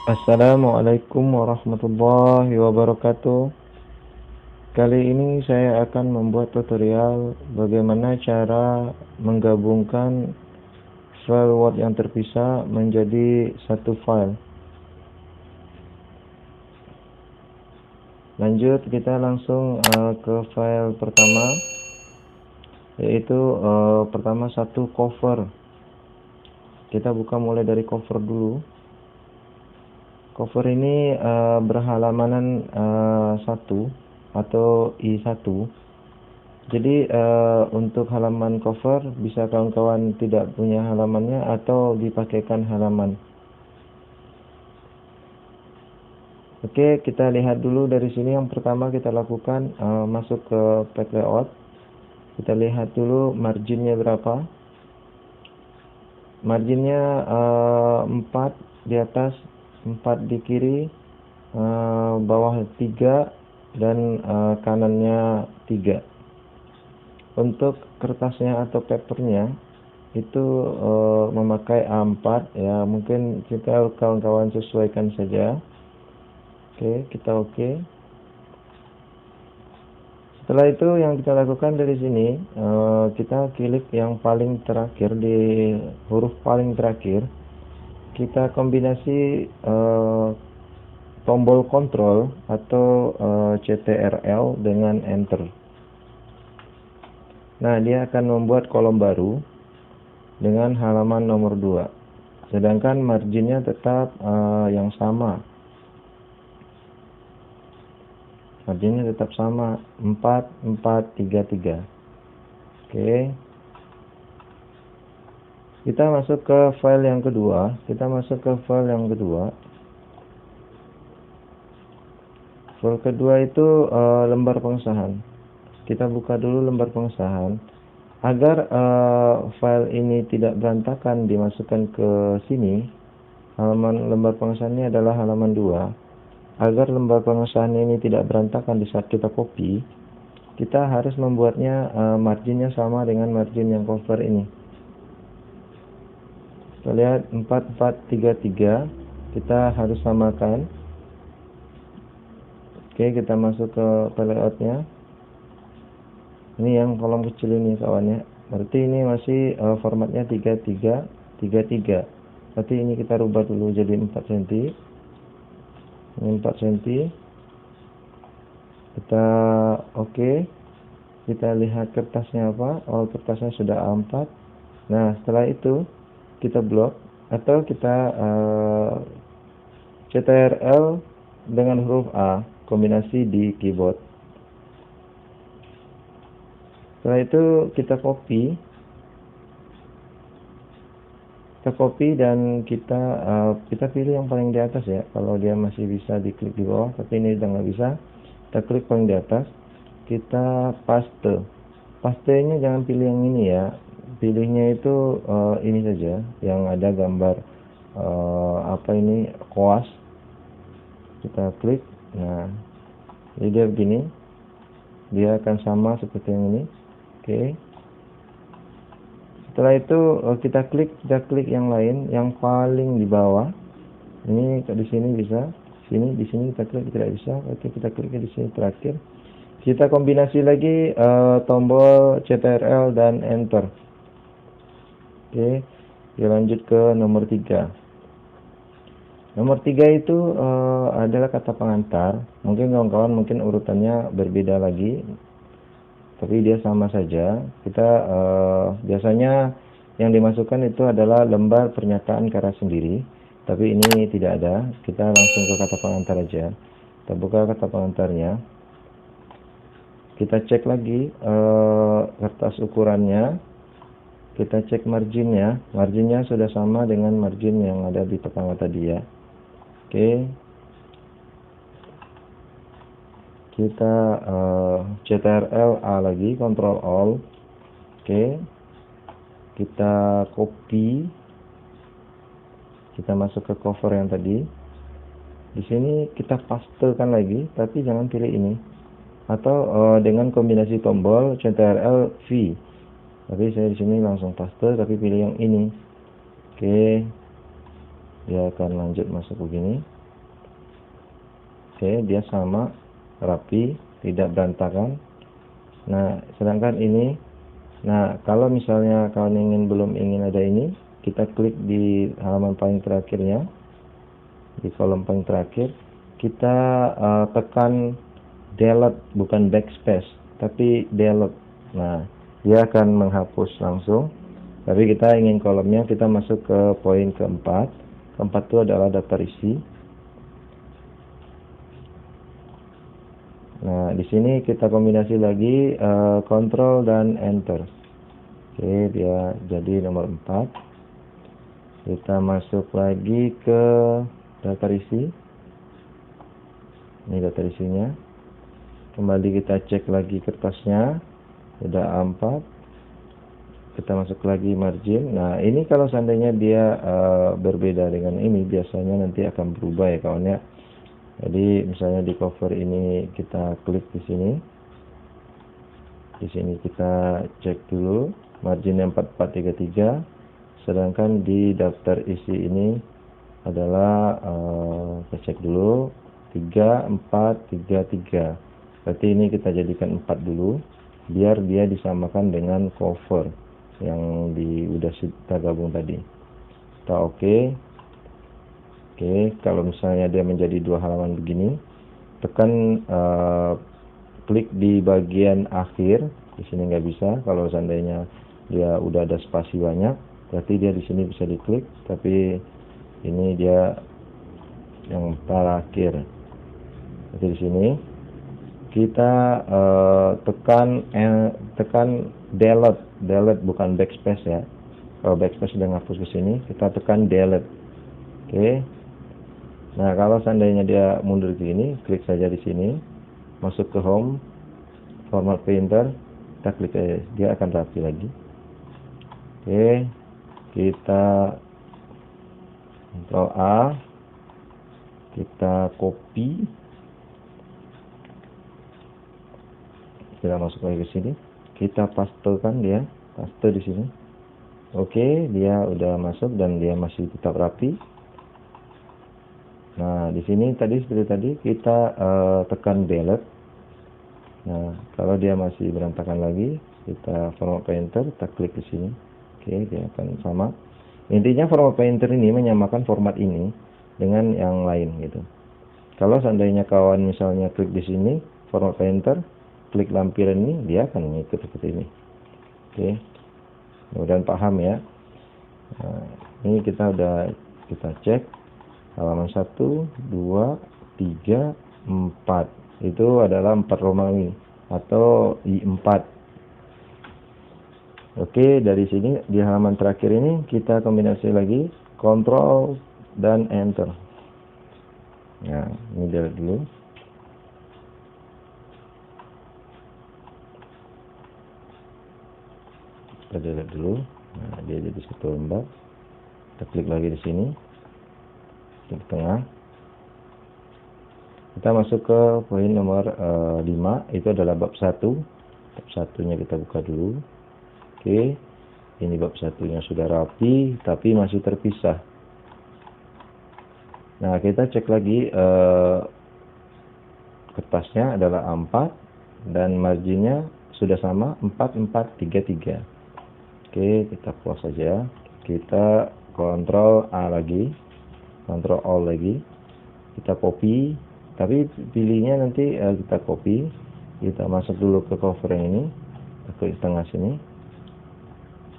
Assalamualaikum warahmatullahi wabarakatuh. Kali ini saya akan membuat tutorial bagaimana cara menggabungkan file Word yang terpisah menjadi satu file. Lanjut, kita langsung ke file pertama, yaitu pertama satu cover. Kita buka mulai dari cover dulu. Cover ini berhalamanan 1 atau I1. Jadi untuk halaman cover bisa kawan-kawan tidak punya halamannya atau dipakaikan halaman. Oke, kita lihat dulu dari sini. Yang pertama kita lakukan masuk ke page layout. Kita lihat dulu marginnya berapa. Marginnya 4 di atas, 4 di kiri, bawah 3, dan kanannya 3. Untuk kertasnya atau papernya itu memakai A4 ya, mungkin kita kawan-kawan sesuaikan saja. Oke, kita oke. Setelah itu yang kita lakukan dari sini, kita klik yang paling terakhir, di huruf paling terakhir. Kita kombinasi tombol kontrol atau CTRL dengan enter. Nah, dia akan membuat kolom baru dengan halaman nomor 2. Sedangkan marginnya tetap yang sama. Marginnya tetap sama, 4, 4, 3, 3. Oke. Kita masuk ke file yang kedua. File kedua itu lembar pengesahan. Kita buka dulu lembar pengesahan. Agar file ini tidak berantakan dimasukkan ke sini, halaman lembar pengesahan ini adalah halaman 2. Agar lembar pengesahan ini tidak berantakan di saat kita copy, kita harus membuatnya marginnya sama dengan margin yang cover ini. Kita lihat 4, 4, 3, 3. Kita harus samakan. Oke, kita masuk ke layoutnya. Ini yang kolom kecil ini kawannya. Berarti ini masih formatnya 3, 3, 3, 3. Berarti ini kita rubah dulu jadi 4 cm. Ini 4 cm. Kita oke. Kita lihat kertasnya apa. Oh, kertasnya sudah A4. Nah, setelah itu kita blok atau kita CTRL dengan huruf A, kombinasi di keyboard. Setelah itu kita copy dan kita pilih yang paling di atas ya. Kalau dia masih bisa diklik di bawah, tapi ini udah nggak bisa. Kita klik paling di atas. Kita paste. Pastenya jangan pilih yang ini ya. Pilihnya itu ini saja, yang ada gambar apa ini, koas. Kita klik. Nah, jadi dia begini. Dia akan sama seperti yang ini. Oke. Setelah itu kita klik yang lain, yang paling di bawah. Ini di sini bisa, di sini kita klik tidak bisa. Oke, kita klik di sini terakhir. Kita kombinasi lagi tombol CTRL dan enter. Oke, kita lanjut ke nomor 3. Nomor 3 itu adalah kata pengantar. Mungkin kawan-kawan urutannya berbeda lagi, tapi dia sama saja. Kita biasanya yang dimasukkan itu adalah lembar pernyataan karya sendiri, tapi ini tidak ada. Kita langsung ke kata pengantar aja. Kita buka kata pengantarnya. Kita cek lagi kertas ukurannya. Kita cek marginnya. Marginnya sudah sama dengan margin yang ada di pertama tadi ya. Oke. Kita CTRL A lagi, Ctrl Alt. Oke. Kita copy. Kita masuk ke cover yang tadi. Di sini kita pastekan lagi, tapi jangan pilih ini. Atau dengan kombinasi tombol CTRL V. Tapi saya di sini langsung paste, tapi pilih yang ini. Oke. Dia akan lanjut masuk begini. Oke, dia sama, rapi, tidak berantakan. Nah, sedangkan ini, nah kalau misalnya kawan belum ingin ada ini, kita klik di halaman paling terakhirnya, di kolom paling terakhir, kita tekan delete, bukan backspace, tapi delete. Nah, dia akan menghapus langsung. Tapi kita ingin kolomnya, kita masuk ke poin keempat. Keempat itu adalah daftar isi. Nah, di sini kita kombinasi lagi Ctrl dan Enter. Oke, dia jadi nomor 4. Kita masuk lagi ke daftar isi. Ini daftar isinya. Kembali kita cek lagi kertasnya. Sudah A4. Kita masuk lagi margin. Nah, ini kalau seandainya dia berbeda dengan ini, biasanya nanti akan berubah ya kawan ya. Jadi misalnya di cover ini kita klik di sini. Di sini kita cek dulu marginnya 4433. Sedangkan di daftar isi ini adalah kita cek dulu 3433. Berarti ini kita jadikan 4 dulu biar dia disamakan dengan cover yang udah kita gabung tadi. Kita oke. Oke, kalau misalnya dia menjadi 2 halaman begini, tekan klik di bagian akhir. Di sini nggak bisa. Kalau seandainya dia udah ada spasi banyak, berarti dia di sini bisa diklik. Tapi ini dia yang terakhir. Jadi di sini kita tekan delete bukan backspace ya. Kalau backspace sudah ngapus ke sini, kita tekan delete. Oke. Nah, kalau seandainya dia mundur ke sini, klik saja di sini, masuk ke home, format printer, kita klik aja, dia akan rapi lagi. Oke, kita Ctrl A, kita copy, kita masuk lagi ke sini, kita pastekan dia, paste di sini. Oke, dia udah masuk dan dia masih tetap rapi. Nah, di sini tadi seperti tadi kita tekan delete. Nah, kalau dia masih berantakan lagi, kita format painter, kita klik di sini. Oke, dia akan sama. Intinya format painter ini menyamakan format ini dengan yang lain gitu. Kalau seandainya kawan misalnya klik di sini, format painter, klik lampiran ini, dia akan mengikut seperti ini. Oke, mudah-mudahan paham ya. Nah, ini kita cek halaman 1, 2, 3, 4. Itu adalah 4 Romawi atau I4. Oke, dari sini di halaman terakhir ini kita kombinasi lagi Ctrl dan Enter. Nah, ini delete dulu. Kita delete dulu. Nah, dia jadi satu lembar. Kita klik lagi di sini. Di tengah. Kita masuk ke poin nomor 5, itu adalah bab 1. Bab 1-nya kita buka dulu. Oke. Ini bab 1-nya sudah rapi tapi masih terpisah. Nah, kita cek lagi kertasnya adalah A4 dan marginnya sudah sama 4433. Oke, kita close saja. Kita Ctrl A lagi. Ctrl Alt lagi, kita copy, tapi pilihnya nanti kita copy, kita masuk dulu ke cover yang ini, kita klik tengah sini,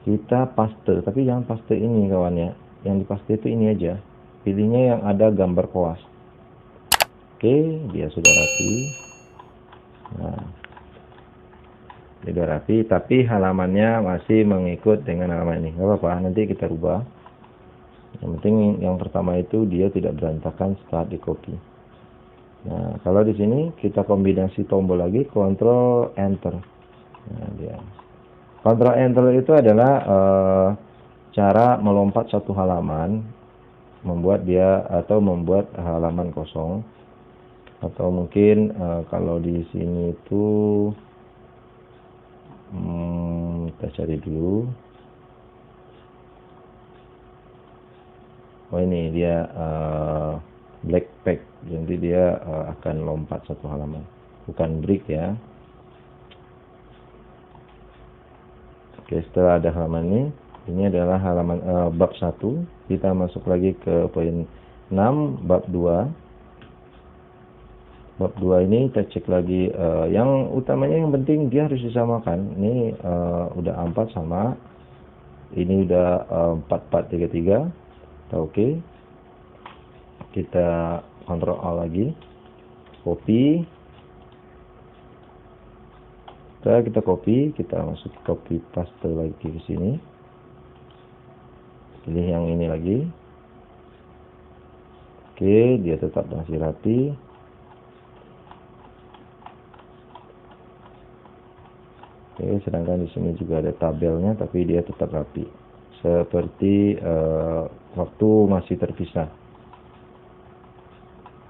kita paste, tapi jangan paste ini kawan ya, yang dipaste itu ini aja, pilihnya yang ada gambar koas. Oke, dia sudah rapi. Nah, sudah rapi, tapi halamannya masih mengikut dengan halaman ini, nggak apa-apa, nanti kita rubah. Yang penting yang pertama itu dia tidak berantakan setelah di copy. Nah, kalau di sini kita kombinasi tombol lagi, Ctrl Enter. Nah, dia Ctrl Enter itu adalah cara melompat satu halaman, membuat membuat halaman kosong. Atau mungkin kalau di sini itu kita cari dulu. Oh, ini dia black pack, jadi dia akan lompat satu halaman, bukan break ya. Oke, setelah ada halaman ini adalah halaman bab 1. Kita masuk lagi ke poin 6, bab 2. Bab 2 ini kita cek lagi, yang utamanya yang penting dia harus disamakan. Ini udah 4 sama, ini udah 4433. Oke. Kita Ctrl A lagi, copy. Setelah kita copy, kita masuk copy paste lagi ke sini. Pilih yang ini lagi. Oke, dia tetap masih rapi. Oke, sedangkan di sini juga ada tabelnya, tapi dia tetap rapi. Seperti waktu masih terpisah.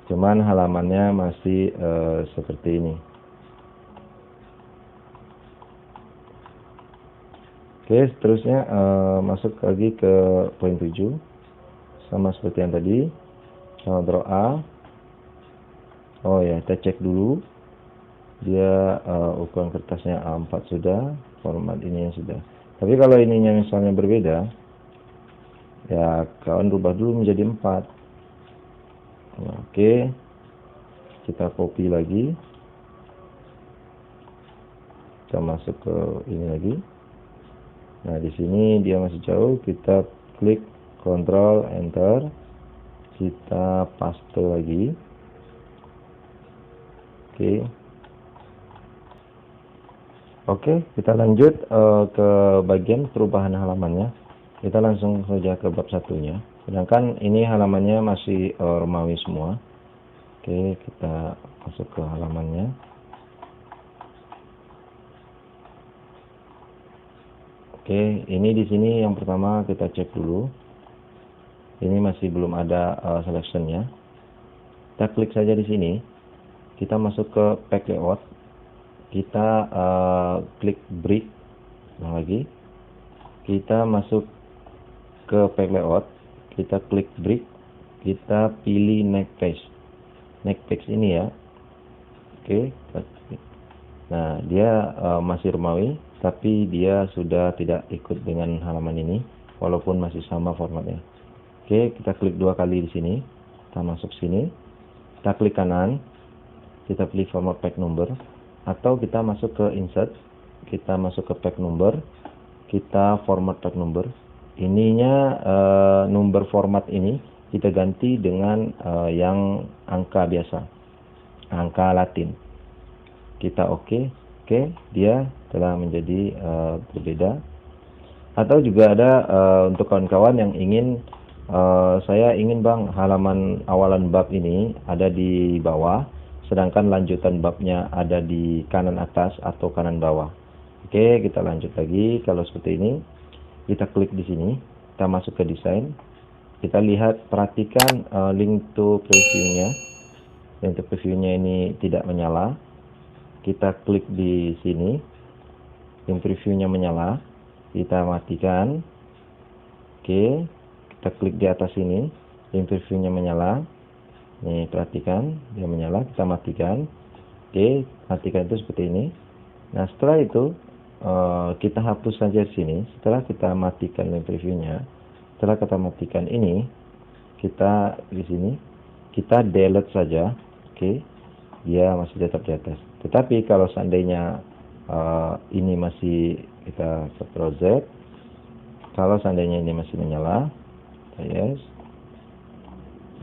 Cuman halamannya masih seperti ini. Oke, seterusnya masuk lagi ke poin 7. Sama seperti yang tadi. Ctrl A. Oh ya, kita cek dulu. Dia ukuran kertasnya A4 sudah, format ini sudah. Tapi kalau ininya misalnya berbeda, ya kawan rubah dulu menjadi 4. Nah, oke. Kita copy lagi. Kita masuk ke ini lagi. Nah, di sini dia masih jauh, kita klik Ctrl Enter, kita paste lagi. Oke, kita lanjut ke bagian perubahan halamannya. Kita langsung saja ke bab 1-nya. Sedangkan ini halamannya masih Romawi semua. Oke, kita masuk ke halamannya. Oke, ini di sini yang pertama kita cek dulu. Ini masih belum ada selection-nya. Kita klik saja di sini. Kita masuk ke pack layout. Kita klik break lagi. Kita masuk ke pack layout. Kita klik break. Kita pilih next page. Next page ini ya. Oke. Nah, dia masih Romawi, tapi dia sudah tidak ikut dengan halaman ini, walaupun masih sama formatnya. Oke, kita klik 2 kali di sini. Kita masuk sini. Kita klik kanan. Kita pilih format pack number. Atau kita masuk ke insert. Kita masuk ke pack number. Kita format pack number. Ininya number format ini kita ganti dengan yang angka biasa. Angka Latin. Kita oke, dia telah menjadi berbeda. Atau juga ada untuk kawan-kawan yang ingin, saya ingin bang halaman awalan bab ini ada di bawah, sedangkan lanjutan babnya ada di kanan atas atau kanan bawah. Oke, kita lanjut lagi. Kalau seperti ini, kita klik di sini, kita masuk ke desain, kita lihat, perhatikan link to preview-nya. Link to preview-nya ini tidak menyala. Kita klik di sini, link previewnya menyala, kita matikan. Oke, kita klik di atas sini, link previewnya menyala. Nih, perhatikan dia menyala, kita matikan. Oke, matikan itu seperti ini. Nah, setelah itu kita hapus saja sini. Setelah kita matikan link previewnya, setelah kita matikan ini, kita di sini kita delete saja. Oke, dia masih tetap di atas. Tetapi kalau seandainya ini masih, kita Ctrl Z. Kalau seandainya ini masih menyala, yes,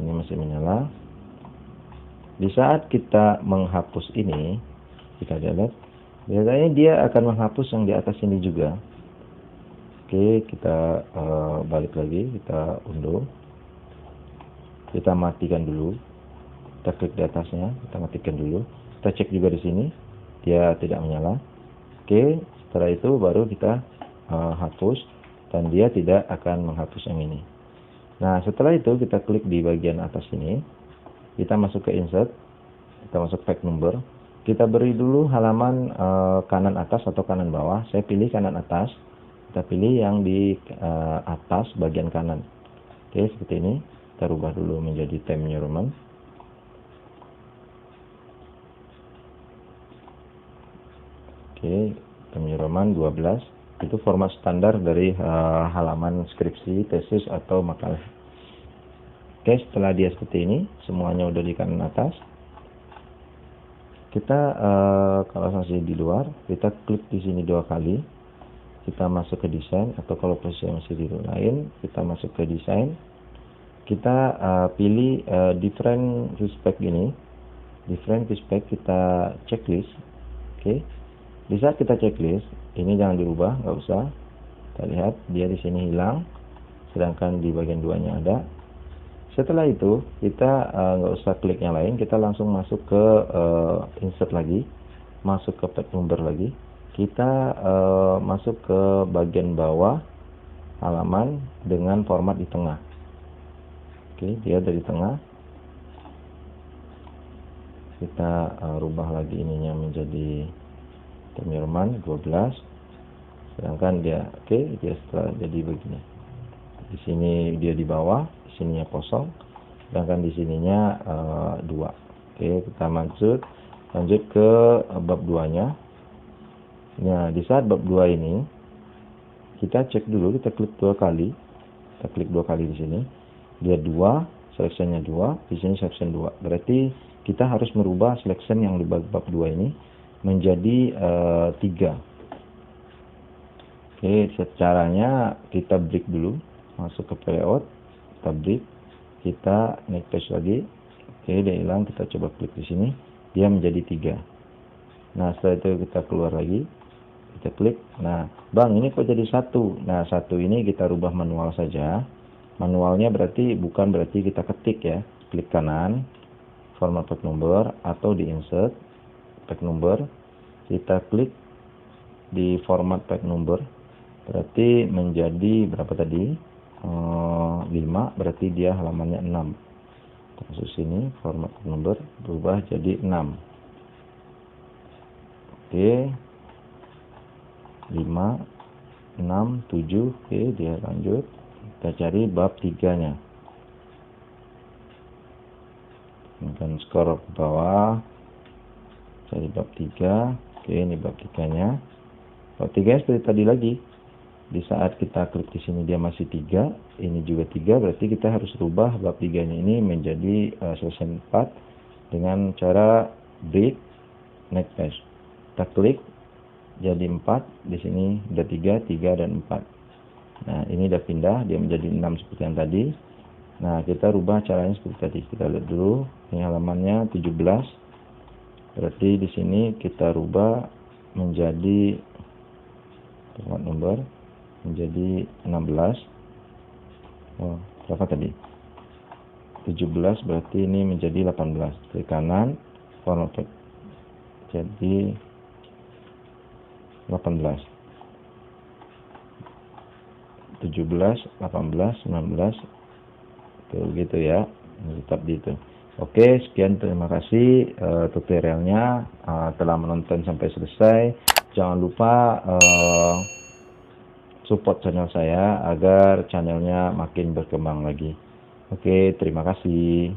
ini masih menyala. Di saat kita menghapus ini, kita delete, biasanya dia akan menghapus yang di atas ini juga. Oke, kita balik lagi, kita undo, kita matikan dulu. Kita klik di atasnya, kita matikan dulu. Kita cek juga di sini, dia tidak menyala. Oke, setelah itu baru kita hapus, dan dia tidak akan menghapus yang ini. Nah, setelah itu kita klik di bagian atas ini, kita masuk ke insert, kita masuk pack number, kita beri dulu halaman kanan atas atau kanan bawah. Saya pilih kanan atas, kita pilih yang di atas bagian kanan. Oke, seperti ini. Kita rubah dulu menjadi Times New Roman. Oke, Times New Roman 12. Itu format standar dari halaman skripsi, tesis, atau makalah. Oke, setelah dia seperti ini, semuanya udah di kanan atas. Kita kalau masih di luar, kita klik di sini 2 kali. Kita masuk ke desain, atau kalau posisi masih di lain, kita masuk ke desain. Kita pilih different respect ini. Different respect, kita checklist. Oke. Di saat kita checklist, ini jangan dirubah, nggak usah. Kita lihat dia di sini hilang, sedangkan di bagian 2-nya ada. Setelah itu kita nggak usah klik yang lain, kita langsung masuk ke insert lagi, masuk ke page number lagi. Kita masuk ke bagian bawah halaman dengan format di tengah. Oke, dia dari tengah. Kita rubah lagi ininya menjadi Times New Roman 12. Sedangkan dia dia setelah jadi begini. Di sini dia di bawah, di sininya kosong. Sedangkan di sininya 2. Oke, kita lanjut ke bab 2-nya. Nah, di saat bab 2 ini kita cek dulu, kita klik 2 kali. Kita klik 2 kali di sini. Dia 2, selectionnya 2, di sini selection 2. Berarti kita harus merubah selection yang di bab 2 ini menjadi 3. Oke, caranya kita break dulu, masuk ke layout, kita break, kita next page lagi. Oke, dia hilang, kita coba klik di sini, dia menjadi 3. Nah, setelah itu kita keluar lagi, kita klik. Nah, bang, ini kok jadi 1? Nah, 1 ini kita rubah manual saja. Manualnya bukan berarti kita ketik ya. Klik kanan, format page number, atau di insert page number, kita klik di format page number, berarti menjadi berapa tadi? 5, berarti dia halamannya 6. Kasus ini format page number berubah jadi 6. Oke, 5, 6, 7. Oke, dia lanjut. Kita cari bab 3-nya. Kemudian scroll ke bawah, cari bab 3. Oke, ini bab 3-nya. Bab 3 seperti tadi lagi. Di saat kita klik di sini dia masih 3, ini juga 3, berarti kita harus rubah bab 3-nya ini menjadi selection 4 dengan cara break next page. Kita klik jadi 4, di sini udah 3, 3 dan 4. Nah, ini udah pindah, dia menjadi 6 seperti yang tadi. Nah, kita rubah caranya seperti tadi. Kita lihat dulu, ini halamannya 17. Berarti di sini kita rubah menjadi format number menjadi 16. Oh, berapa tadi? 17, berarti ini menjadi 18. Klik kanan, format jadi 18. 17, 18, 19. Tuh gitu ya. Tetap gitu. Oke, sekian, terima kasih tutorialnya, telah menonton sampai selesai. Jangan lupa support channel saya agar channelnya makin berkembang lagi. Oke, terima kasih.